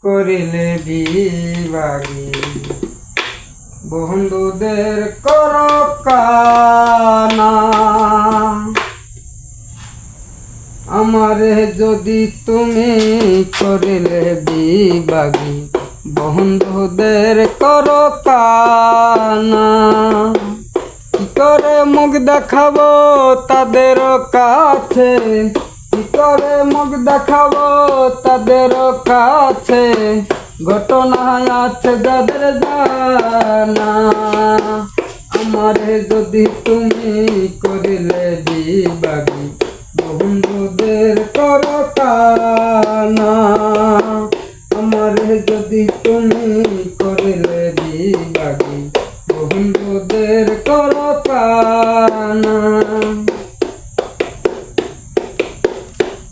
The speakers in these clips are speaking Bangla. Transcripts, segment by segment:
করিলে বিভাগী বন্ধুদের কর কানা আমারে যদি তুমি করিলে বিভাগী বন্ধুদের কর কানা কি করে মুখ দেখাবো তাদের কাছে কি করে মুখ দেখাবো তাদের কাছে ঘটনা আছে যাদের জানা আমারে যদি তুমি করিলে বিভাগী বন্ধুদের কর কানা আমারে যদি তুমি করিলে বিভাগী বন্ধুদের কর কানা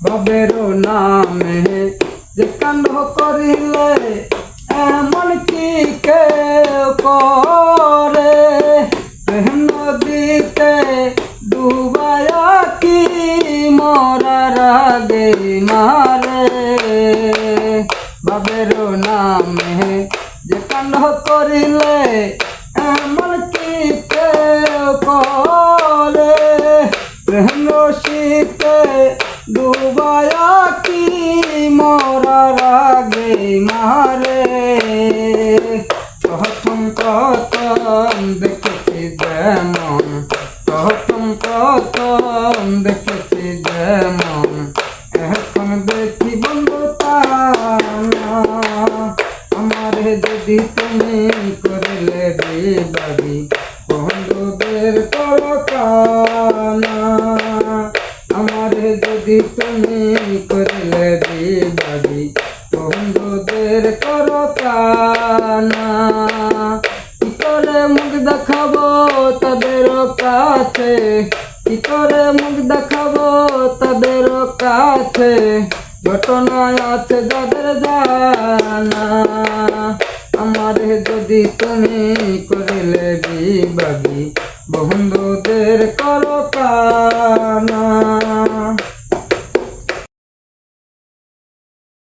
ভাবের নামে যে কাণ্ড করিলে এমন কি কেউ করে নদীতে ডুবায়া কি মরার আগে মারে ভাবের নামে যে কাণ্ড করিলে এমন কি কেউ করে রশিতে ডুবায়া কি মরার আগে মারে প্রথম প্রথম দেখেছি যেমন প্রথম প্রথম দেখেছি যেমন এখন দেখি বন্ধু তানা আমারে যদি তুমি করিলে বিভাগী বন্ধুদের কর কানা আমারে যদি তুমি করিলে বিভাগী বন্ধুদের কর কানা কি করে মুখ দেখাবো তাদের কাছে কি করে মুখ দেখাবো তাদের কাছে ঘটনা আছে যাদের জানা আমারে যদি তুমি করিলে বিভাগী বন্ধুদের কর কানা।